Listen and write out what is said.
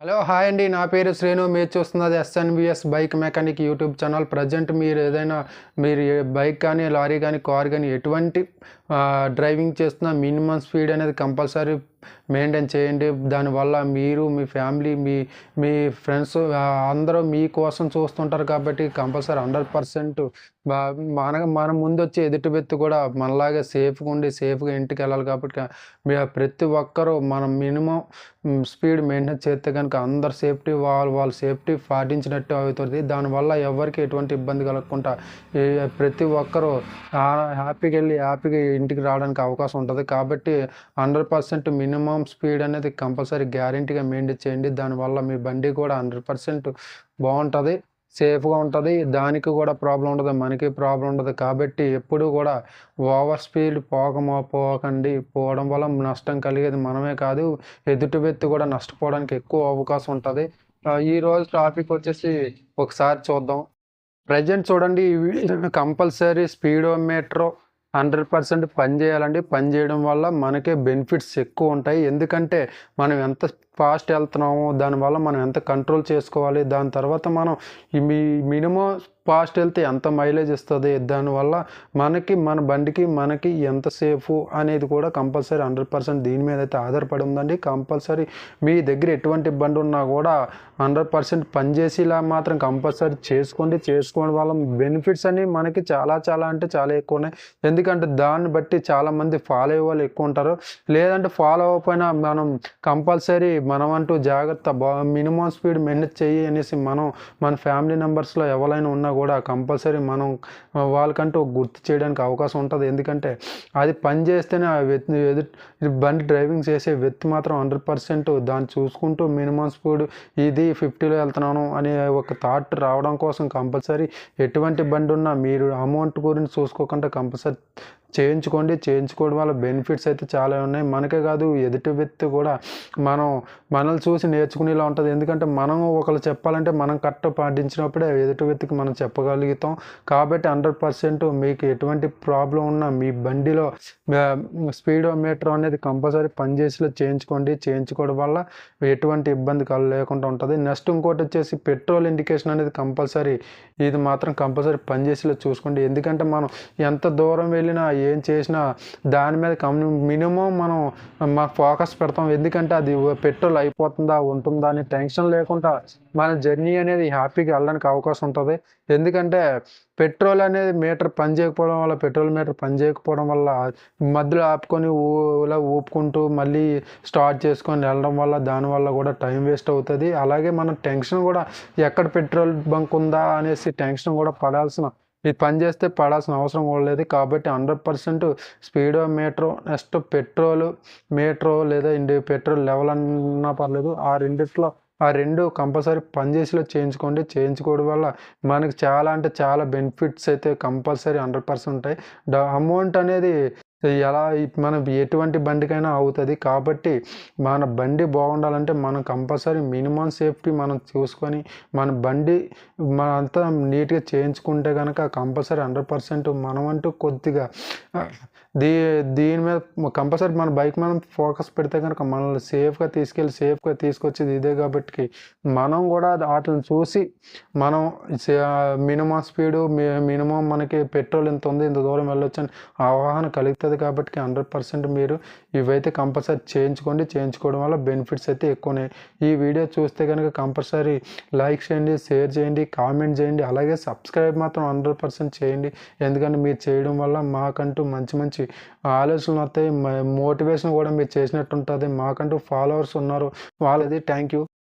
Hello! Hi అండి. నా పేరు శ్రీను. మీరు చూస్తున్నది SNBS bike mechanic YouTube channel. Present మీరు బైక్ కానీ, లారీ గానీ, కార్ గానీ ఎటువంటి డ్రైవింగ్ చేస్తున్నా మినిమమ్ స్పీడ్ అనేది కంపల్సరీ మెయింటైన్ చేయండి. దానివల్ల మీరు, మీ ఫ్యామిలీ, మీ ఫ్రెండ్స్ అందరూ మీకోసం చూస్తుంటారు కాబట్టి కంపల్సరీ 100% బా మన ముందొచ్చే ఎదుటి వ్యక్తి కూడా మనలాగే సేఫ్‌గా ఉండి, సేఫ్‌గా ఇంటికెళ్ళాలి కాబట్టి ప్రతి ఒక్కరూ మనం మినిమమ్ స్పీడ్ మెయింటైన్ చేస్తే గనుక అందరు సేఫ్టీ వాళ్ళ సేఫ్టీ పాటించినట్టు అవుతుంది. దానివల్ల ఎవరికీ ఎటువంటి ఇబ్బంది కలగకుండా ప్రతి ఒక్కరూ హ్యాపీగా ఇంటికి రావడానికి అవకాశం ఉంటది. కాబట్టి 100% మినిమమ్ స్పీడ్ అనేది కంపల్సరీ గ్యారంటీగా మెయింటైన్ చేయండి. దానివల్ల మీ బండి కూడా 100% బావుంటది. సేఫ్‌గా ఉంటది. దానికి కూడా ప్రాబ్లమ్ ఉండదు. మనకి ప్రాబ్లమ్ ఉండదు. కాబట్టి ఎప్పుడూ కూడా ఓవర్ స్పీడ్ పోకండి. పోవడం వల్ల నష్టం కలిగేది మనమే కాదు, ఎదుటి వ్యక్తి కూడా నష్టపోవడానికి ఎక్కువ అవకాశం ఉంటది. ఈరోజు టాపిక్ వచ్చేసి ఒకసారి చూద్దాం. ప్రెజెంట్ చూడండి కంపల్సరీ స్పీడోమీటర్ 100% పనిచేయాలండి. పని చేయడం వల్ల మనకే బెనిఫిట్స్ ఎక్కువుంటాయి. ఎందుకంటే మనం ఎంత ఫాస్ట్ వెళ్తున్నామో దానివల్ల మనం ఎంత కంట్రోల్ చేసుకోవాలి. దాని తర్వాత మనం ఈ మినిమమ్ ఫాస్ట్ వెళ్తే ఎంత మైలేజ్ ఇస్తది. దానివల్ల మన బండికి మనకి ఎంత సేఫు అనేది కూడా కంపల్సరీ 100% దీని మీద అయితే ఆధారపడి ఉందండి. కంపల్సరీ మీ దగ్గర ఎటువంటి బండి ఉన్నా కూడా 100% పనిచేసేలా మాత్రం కంపల్సరీ చేసుకోవడం వల్ల బెనిఫిట్స్ అనేవి మనకి చాలా అంటే చాలా ఎక్కువ ఉన్నాయి. ఎందుకంటే దాన్ని బట్టి చాలామంది ఫాలో అయ్యే వాళ్ళు ఎక్కువ ఉంటారు. లేదంటే ఫాలో అవ్వకపోయినా మనం కంపల్సరీ మనం అంటూ జాగ్రత్త మినిమమ్ స్పీడ్ మెయింటైన్ చెయ్యి అనేసి మన ఫ్యామిలీ మెంబర్స్‌లో ఎవరైనా ఉన్నా కూడా కంపల్సరీ మనం వాళ్ళకంటూ గుర్తు చేయడానికి అవకాశం ఉంటది. ఎందుకంటే అది పని చేస్తేనే బండి డ్రైవింగ్ చేసే వ్యక్తి మాత్రం 100% దాన్ని చూసుకుంటూ మినిమమ్ స్పీడ్ ఇది 50లో వెళ్తున్నాను అనే ఒక థాట్ రావడం కోసం కంపల్సరీ ఎటువంటి బండి ఉన్నా మీరు అమౌంట్ గురించి చూసుకోకుండా కంపల్సరీ చేయించుకోవడం వల్ల బెనిఫిట్స్ అయితే చాలా ఉన్నాయి. మనకే కాదు ఎదుటి వ్యక్తి కూడా మనల్ని చూసి నేర్చుకునేలా ఉంటది. ఎందుకంటే మనం ఒకళ్ళు చెప్పాలంటే మనం కరెక్ట్ పాటించినప్పుడే ఎదుటి వ్యక్తికి మనం చెప్పగలుగుతాం. కాబట్టి 100% మీకు ఎటువంటి ప్రాబ్లం ఉన్నా మీ బండిలో స్పీడోమీటర్ అనేది కంపల్సరీ పనిచేసేలా చేయించుకోవడం వల్ల ఎటువంటి ఇబ్బంది లేకుండా ఉంటది. నెక్స్ట్ ఇంకోటి వచ్చేసి పెట్రోల్ ఇండికేషన్ అనేది ఇది మాత్రం కంపల్సరీ పనిచేసేలా చూసుకోండి. ఎందుకంటే మనం ఎంత దూరం వెళ్ళినా ఏం చేసినా దాని మీద మినిమమ్ మనం ఫోకస్ పెడతాం. ఎందుకంటే అది పెట్రోల్ అయిపోతుందా, ఉంటుందా అని టెన్షన్ లేకుండా మన జర్నీ అనేది హ్యాపీగా వెళ్ళడానికి అవకాశం ఉంటది. ఎందుకంటే పెట్రోల్ అనేది పెట్రోల్ మీటర్ పనిచేయకపోవడం వల్ల మధ్యలో ఆపుకొని ఇలా ఊపుకుంటూ మళ్ళీ స్టార్ట్ చేసుకొని వెళ్ళడం వల్ల దానివల్ల కూడా టైం వేస్ట్ అవుతుంది. అలాగే మనం టెన్షన్ కూడా ఎక్కడ పెట్రోల్ బంక్ ఉందా అనేసి టెన్షన్ కూడా ఇది పని చేస్తే పడాల్సిన అవసరం కూడా లేదు. కాబట్టి 100% స్పీడోమీటర్ నెక్స్ట్ పెట్రోల్ మీటరు లేదా పెట్రోల్ లెవెల్ అన్నా పర్లేదు. ఆ రెండు కంపల్సరీ పనిచేసేలా చేయించుకోవడం వల్ల మనకు చాలా అంటే చాలా బెనిఫిట్స్ అయితే కంపల్సరీ 100% ఉంటాయి. అమౌంట్ అనేది మనం ఎటువంటి బండికైనా అవుతుంది. కాబట్టి మన బండి బాగుండాలంటే మనం కంపల్సరీ మినిమమ్ సేఫ్టీ మనం చూసుకొని మన బండి అంతా నీట్గా చేయించుకుంటే కనుక కంపల్సరీ 100% మనమంటూ కొద్దిగా దీని మీద కంపల్సరీ మన బైక్ మనం ఫోకస్ పెడితే కనుక మనల్ని సేఫ్గా తీసుకొచ్చేది ఇదే. కాబట్టి మనం కూడా వాటిని చూసి మనం మినిమం స్పీడు మినిమం మనకి పెట్రోల్ ఇంత ఉంది, ఇంత దూరం వెళ్ళొచ్చు అని అవగాహన కలుగుతుంది. కాబట్టి 100% మీరు ఇవైతే కంపల్సరీ చేయించుకోవడం వల్ల బెనిఫిట్స్ అయితే ఎక్కువ ఉన్నాయి. ఈ వీడియో చూస్తే కనుక కంపల్సరీ లైక్ చేయండి, షేర్ చేయండి, కామెంట్ చేయండి. అలాగే సబ్స్క్రైబ్ మాత్రం 100% చేయండి. ఎందుకంటే మీరు చేయడం వల్ల మాకంటూ మంచి ఆలోచనలు వస్తాయి. మోటివేషన్ కూడా మీరు చేసినట్టు ఉంటుంది. మాకంటూ ఫాలోవర్స్ ఉన్నారు. వాళ్ళది థ్యాంక్ యూ.